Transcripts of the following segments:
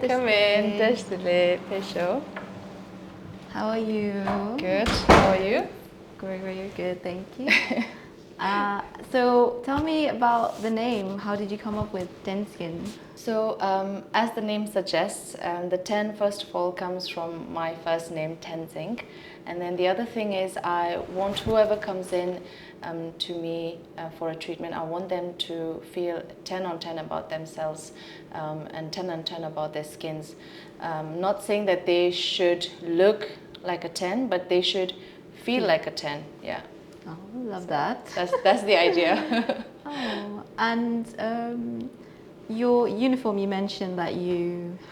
Come in, désolé, Pesho. How are you? Good. How are you? Very, very good, thank you. So tell me about the name. How did you come up with Tenskin? So, as the name suggests, the 10 first of all comes from my first name, Tenzing. And then the other thing is I want whoever comes in to me for a treatment, I want them to feel 10 on 10 about themselves and 10 on 10 about their skins. Not saying that they should look like a 10, but they should feel like a 10, yeah. Oh, love that. That's the idea. Oh, and your uniform, you mentioned that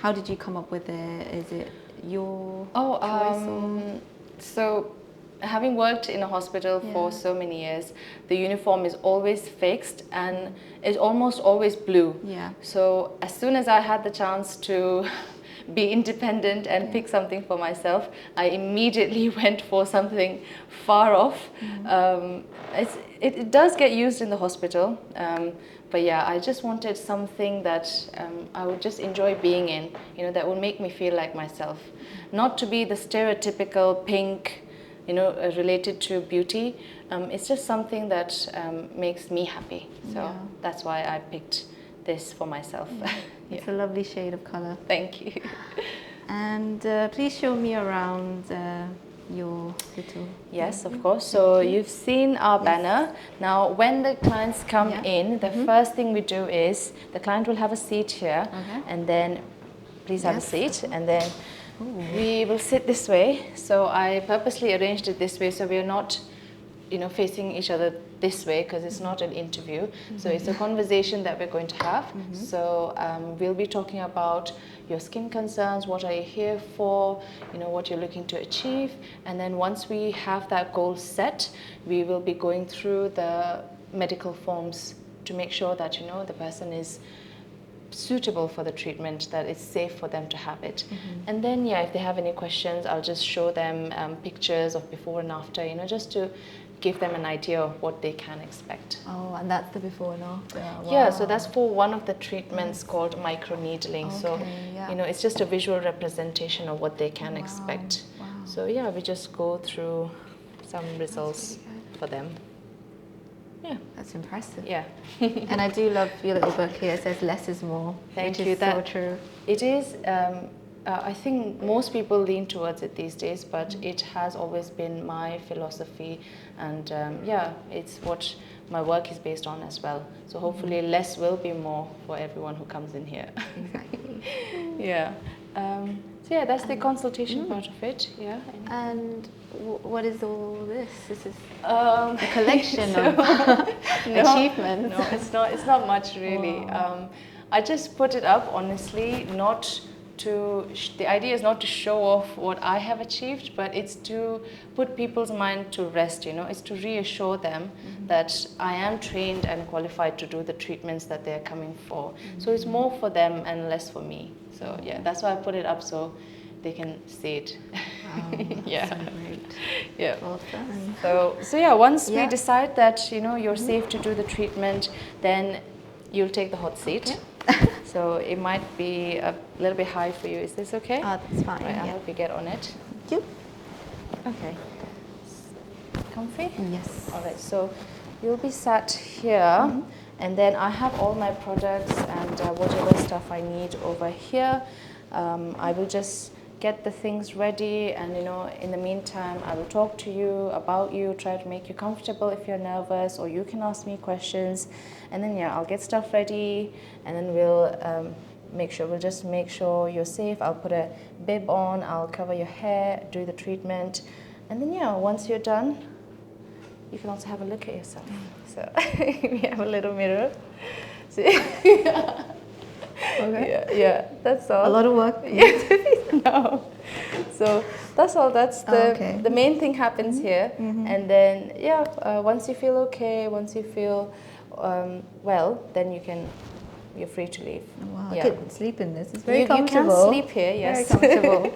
how did you come up with it? Is it your choice or? So having worked in a hospital for so many years, the uniform is always fixed and it's almost always blue. Yeah. So as soon as I had the chance to be independent and pick something for myself, I immediately went for something far off. It does get used in the hospital, but yeah, I just wanted something that I would just enjoy being in, that would make me feel like myself. Not to be the stereotypical pink, related to beauty. It's just something that makes me happy. So that's why I picked this for myself. It's a lovely shade of color. Thank you. And please show me around your little... Yes, of course. So you've seen our banner. Now, when the clients come in, the first thing we do is the client will have a seat here, and then please have a seat, and then we will sit this way. So I purposely arranged it this way so we are not, facing each other this way because it's not an interview. So it's a conversation that we're going to have. So we'll be talking about your skin concerns, what are you here for, what you're looking to achieve. And then once we have that goal set, we will be going through the medical forms to make sure that, the person is suitable for the treatment, that it's safe for them to have it. And then, if they have any questions, I'll just show them pictures of before and after, just to give them an idea of what they can expect. Oh, and that's the before and after. Wow. Yeah, so that's for one of the treatments called microneedling. So, it's just a visual representation of what they can expect. Wow. So, we just go through some results for them. Yeah. That's impressive. Yeah. And I do love your little book here. It says less is more. Thank which you. Is so true. It is. I think most people lean towards it these days, but it has always been my philosophy, and it's what my work is based on as well. So hopefully less will be more for everyone who comes in here. Exactly. Yeah. So that's the consultation part of it. Yeah. And what is all this? This is a collection of achievements. No, it's not much really. Wow. I just put it up honestly, the idea is not to show off what I have achieved, but it's to put people's mind to rest, it's to reassure them that I am trained and qualified to do the treatments that they're coming for. So it's more for them and less for me. So that's why I put it up so they can see it. Wow, that's so great. Yeah. Well done. So once we decide that, you're safe to do the treatment, then you'll take the hot seat. Okay. So it might be a little bit high for you. Is this okay? Oh, that's fine. Right, I hope you get on it. Thank you. Okay. Comfy? Yes. All right, so you'll be sat here, and then I have all my products and whatever stuff I need over here. I will just get the things ready, and in the meantime I will talk to you about you, try to make you comfortable if you're nervous, or you can ask me questions, and then I'll get stuff ready, and then we'll just make sure you're safe. I'll put a bib on, I'll cover your hair, do the treatment, and then once you're done, you can also have a look at yourself. So we have a little mirror. See? Okay. Yeah, that's all. A lot of work. No. So that's all. That's the main thing happens here. And then once you feel okay, once you feel well, then you're free to leave. Wow, I could sleep in this. It's very you comfortable. You can sleep here, yes. Very comfortable.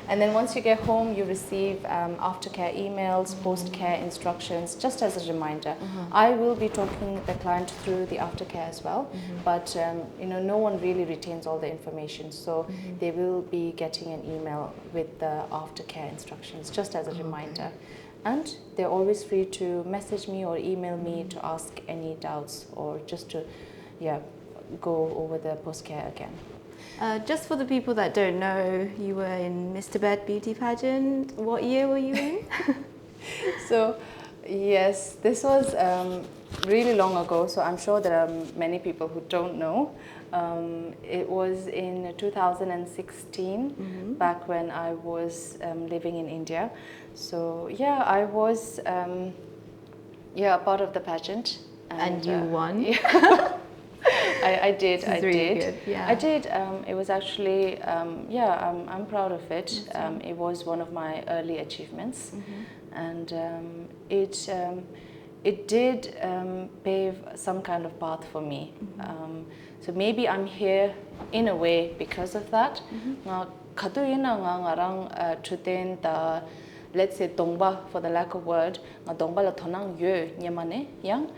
And then once you get home, you receive aftercare emails, post-care instructions, just as a reminder. I will be talking the client through the aftercare as well, but no one really retains all the information, so they will be getting an email with the aftercare instructions, just as a reminder. And they're always free to message me or email me to ask any doubts or just to, go over the post-care again. Just for the people that don't know, you were in Miss Tibet beauty pageant. What year were you in? So, yes, this was really long ago, so I'm sure there are many people who don't know. It was in 2016, back when I was living in India. So, I was a part of the pageant. And you won? Yeah. I did. This is really good. Yeah. I did. It was actually, I'm proud of it. It was one of my early achievements, and it did pave some kind of path for me. So maybe I'm here in a way because of that. Let's say dongba, for the lack of word, dongba la tonang ye nyamane yang.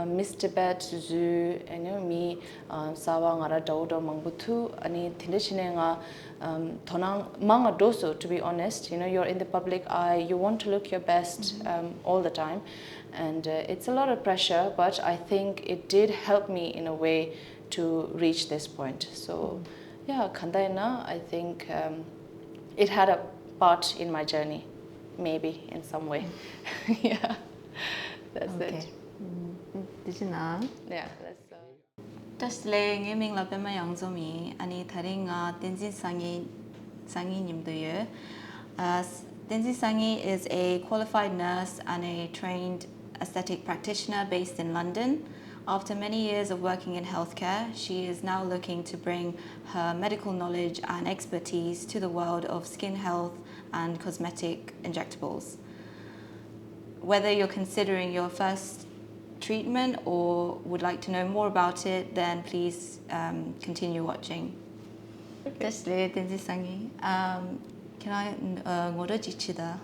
Miss Tibet, Zu, me, Sawa, Ngara, Daudo, Mangbutu, Ani, Tindichinenga, Tonang, Manga Doso, to be honest. You're in the public eye, you want to look your best all the time. And it's a lot of pressure, but I think it did help me in a way to reach this point. So, Kandaina, I think it had a part in my journey, maybe in some way. That's it. Did you know? Yeah, that's so. Tasle ngeming la pema yangzomi ani tharinga Tenzin Sangi nimdoye. Tenzin Sangi is a qualified nurse and a trained aesthetic practitioner based in London. After many years of working in healthcare, she is now looking to bring her medical knowledge and expertise to the world of skin health and cosmetic injectables. Whether you're considering your first treatment or would like to know more about it, then please continue watching. Tasle Tenzin Sangi. Can I ngoro jichida?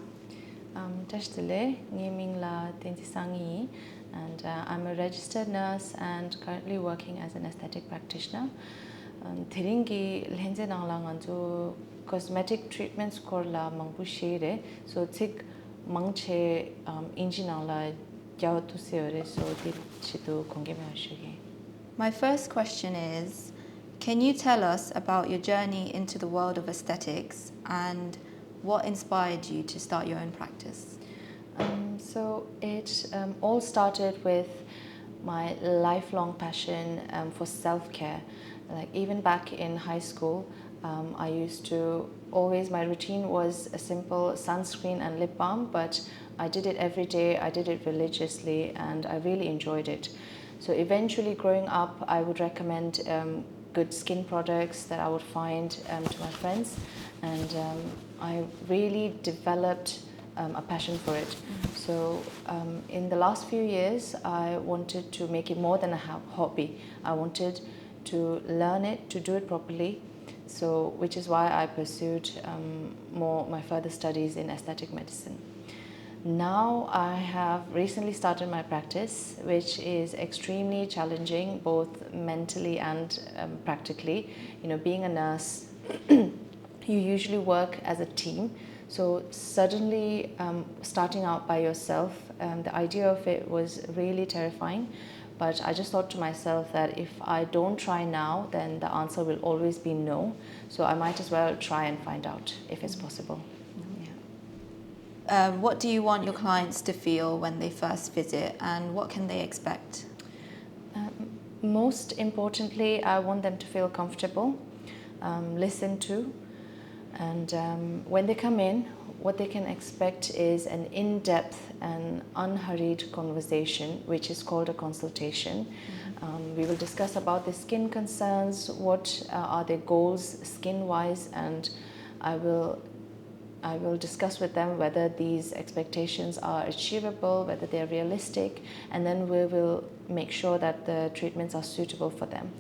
Tasle ngeming la Tenzin Sangi, and I'm a registered nurse and currently working as an aesthetic practitioner. Thiringi lenze nangla nganjo cosmetic treatments korla mangbu shire, so tik mangche inji nangla. My first question is, can you tell us about your journey into the world of aesthetics and what inspired you to start your own practice? So it all started with my lifelong passion for self-care. Like even back in high school, I used to my routine was a simple sunscreen and lip balm, but I did it every day, I did it religiously, and I really enjoyed it. So eventually growing up, I would recommend good skin products that I would find to my friends, and I really developed a passion for it. So in the last few years, I wanted to make it more than a hobby. I wanted to learn it, to do it properly. So, which is why I pursued my further studies in aesthetic medicine. Now I have recently started my practice, which is extremely challenging, both mentally and practically. Being a nurse, you usually work as a team. So suddenly starting out by yourself, the idea of it was really terrifying. But I just thought to myself that if I don't try now, then the answer will always be no. So I might as well try and find out if it's possible. What do you want your clients to feel when they first visit, and what can they expect? Most importantly, I want them to feel comfortable, listened to, and when they come in, what they can expect is an in-depth and unhurried conversation, which is called a consultation. We will discuss about the skin concerns, what are their goals skin-wise, and I will discuss with them whether these expectations are achievable, whether they're realistic, and then we will make sure that the treatments are suitable for them.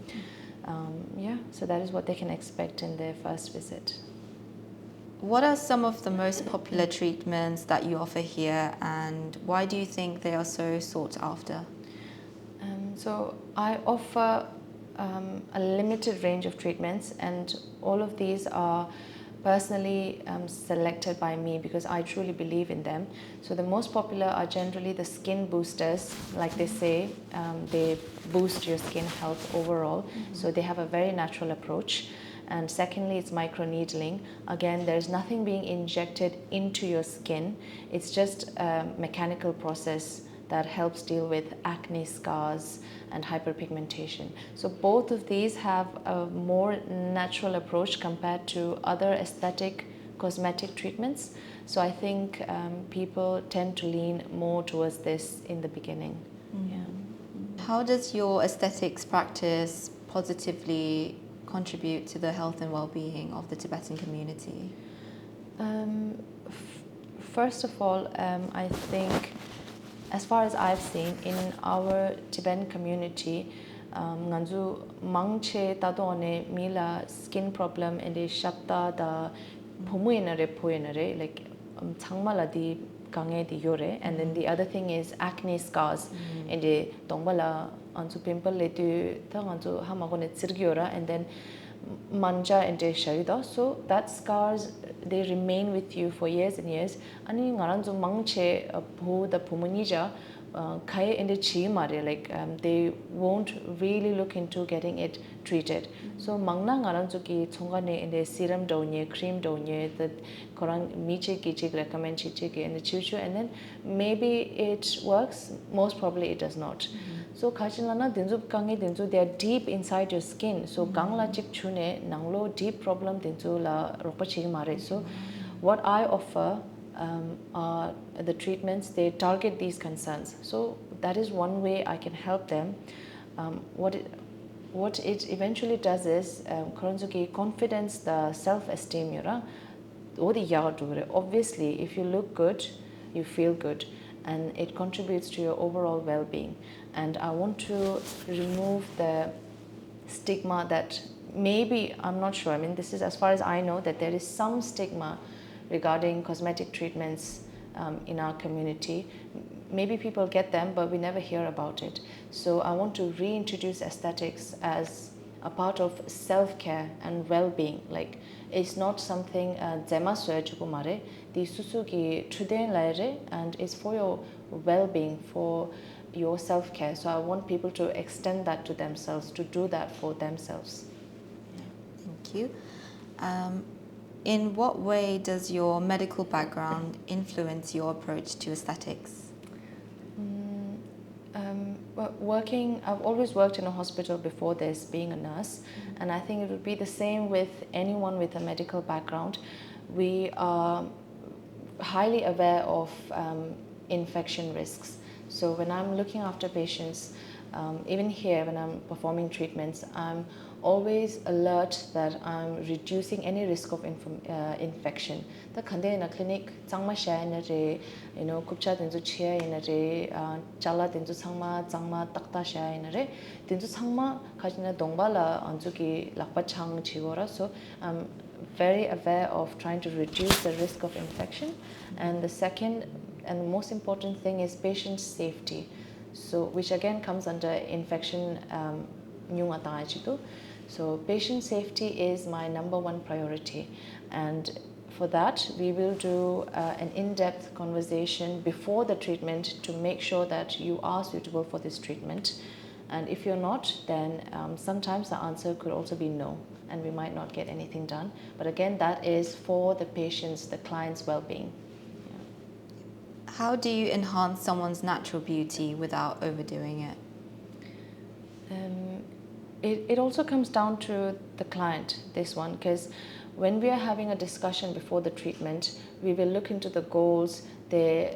So that is what they can expect in their first visit. What are some of the most popular treatments that you offer here, and why do you think they are so sought after? So I offer a limited range of treatments, and all of these are personally selected by me because I truly believe in them. So the most popular are generally the skin boosters, like they say, they boost your skin health overall. So they have a very natural approach. And secondly, it's microneedling. Again, there's nothing being injected into your skin. It's just a mechanical process that helps deal with acne scars and hyperpigmentation. So both of these have a more natural approach compared to other aesthetic cosmetic treatments. So I think people tend to lean more towards this in the beginning. Yeah. How does your aesthetics practice positively contribute to the health and well-being of the Tibetan community? First of all, I think, as far as I've seen in our Tibetan community, nganzu mangche tadone mila skin problem and the shapta da poenare like changmala di gange di yore, and then the other thing is acne scars and the dongbala anzu pimple le tu ta anzu hamagone tsirgiora, and then manja and sharida. So that scars, they remain with you for years and years. Ani ngaranzo mangche bho the pumunija kai in the chi mare, like they won't really look into getting it treated. So mangna ngaranzo ki chongane in the serum donye, cream donye, the korang miche ki recommend chiche ki and the chuchu, and then maybe it works, most probably it does not. So kachinlana dinzu kangi dinzu, they are deep inside your skin. So gangla chik chune nanglo deep problem dinzu la ropa chig mare. So what I offer are the treatments, they target these concerns. So that is one way I can help them. What it eventually does is koranzuki confidence, the self-esteem yura. Obviously, if you look good, you feel good, and it contributes to your overall well-being. And I want to remove the stigma that maybe, I'm not sure, I mean, this is as far as I know, that there is some stigma regarding cosmetic treatments in our community. Maybe people get them, but we never hear about it. So I want to reintroduce aesthetics as a part of self-care and well-being. Like, it's not something zema soyachuku mare, the susuki truden laire, and it's for your well-being, for your self-care. So I want people to extend that to themselves, to do that for themselves. Thank you. In what way does your medical background influence your approach to aesthetics? I've always worked in a hospital before this, being a nurse, and I think it would be the same with anyone with a medical background. We are highly aware of infection risks. So when I'm looking after patients, even here when I'm performing treatments, I'm always alert that I'm reducing any risk of infection. The kande in a clinic, changma shaya in a re, kupcha dinzu chia in a re, chala dinzu changma takta shaya in a re, dinzu changma kajina dongbala anzuki lakpa chang chigora. So I'm very aware of trying to reduce the risk of infection. And the second and most important thing is patient safety. So which again comes under infection So patient safety is my #1 priority, and for that we will do an in-depth conversation before the treatment to make sure that you are suitable for this treatment. And if you're not, then sometimes the answer could also be no, and we might not get anything done. But again, that is for the patient's, the client's well-being. Yeah. How do you enhance someone's natural beauty without overdoing it? It also comes down to the client, this one, because when we are having a discussion before the treatment, we will look into the goals, their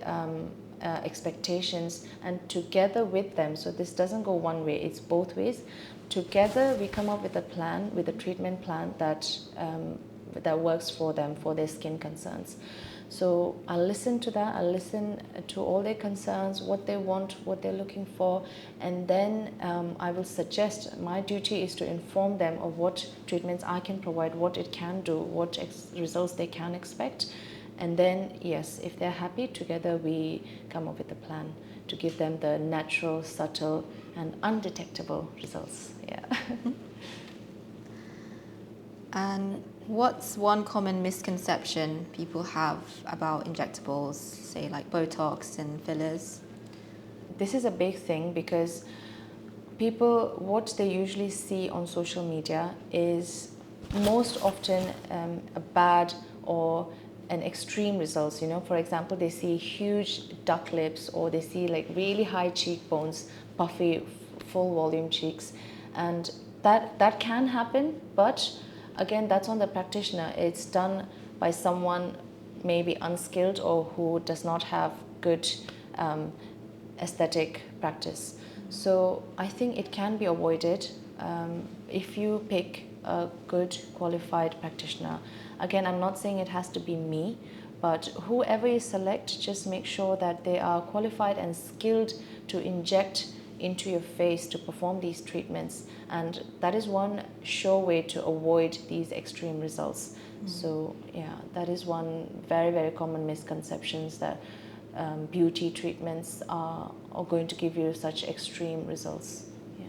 expectations, and together with them, so this doesn't go one way, it's both ways. Together we come up with a plan, with a treatment plan that works for them, for their skin concerns. So I'll listen to that, I'll listen to all their concerns, what they want, what they're looking for, and then I will suggest, my duty is to inform them of what treatments I can provide, what it can do, what results they can expect. And then, yes, if they're happy, together we come up with a plan to give them the natural, subtle, and undetectable results. Yeah. And what's one common misconception people have about injectables, say like Botox and fillers? This is a big thing because people, what they usually see on social media is most often a bad or an extreme results. You know, for example, they see huge duck lips, or they see like really high cheekbones, puffy, full volume cheeks, and that can happen, but again, that's on the practitioner. It's done by someone maybe unskilled or who does not have good aesthetic practice. So I think it can be avoided if you pick a good qualified practitioner. Again, I'm not saying it has to be me, but whoever you select, just make sure that they are qualified and skilled to inject into your face to perform these treatments, and that is one sure way to avoid these extreme results. So yeah, that is one very, very common misconceptions, that beauty treatments are going to give you such extreme results. Yeah.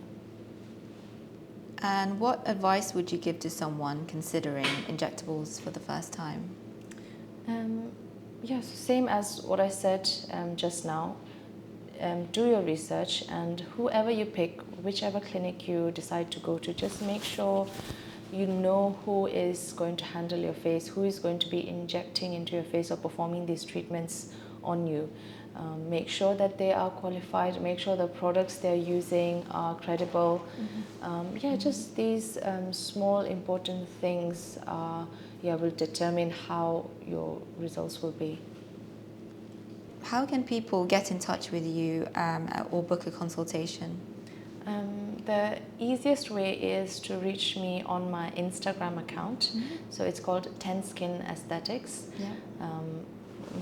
And what advice would you give to someone considering injectables for the first time? Yeah, so same as what I said just now. Do your research, and whoever you pick, whichever clinic you decide to go to, just make sure you know who is going to handle your face, who is going to be injecting into your face or performing these treatments on you. Make sure that they are qualified, make sure the products they're using are credible. Just these small important things will determine how your results will be. How can people get in touch with you or book a consultation? The easiest way is to reach me on my Instagram account. So it's called 10 Skin Aesthetics. Yeah.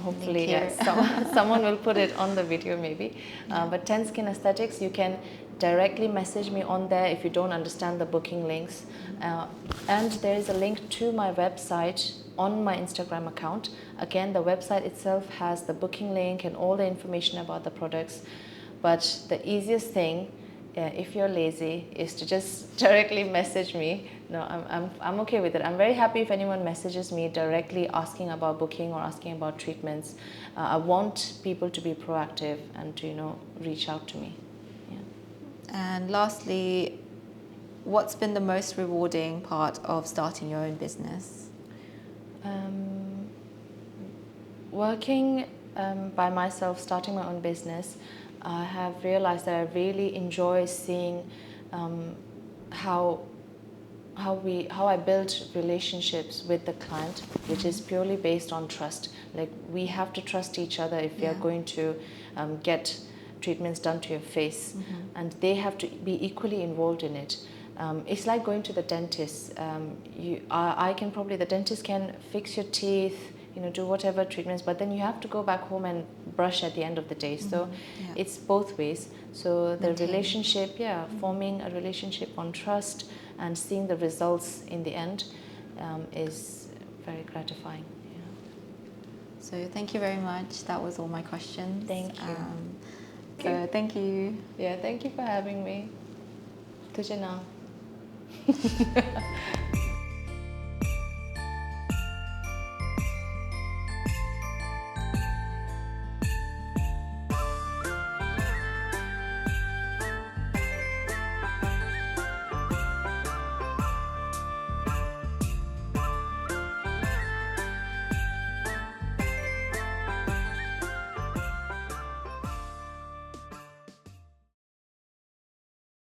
Hopefully, yes, someone will put it on the video maybe. But 10 Skin Aesthetics, you can directly message me on there if you don't understand the booking links. And there is a link to my website on my Instagram account. Again, the website itself has the booking link and all the information about the products. But the easiest thing, if you're lazy, is to just directly message me. No, I'm okay with it. I'm very happy if anyone messages me directly asking about booking or asking about treatments. I want people to be proactive and to reach out to me. Yeah. And lastly, what's been the most rewarding part of starting your own business? Working by myself, starting my own business, I have realized that I really enjoy seeing how I build relationships with the client, which is purely based on trust. Like, we have to trust each other if we are going to get treatments done to your face, and they have to be equally involved in it. It's like going to the dentist. The dentist can fix your teeth, do whatever treatments, but then you have to go back home and brush at the end of the day. So it's both ways. So the relationship, forming a relationship on trust and seeing the results in the end is very gratifying. Yeah. So thank you very much. That was all my questions. Thank you. So thank you. Yeah, thank you for having me. Tujhe naam.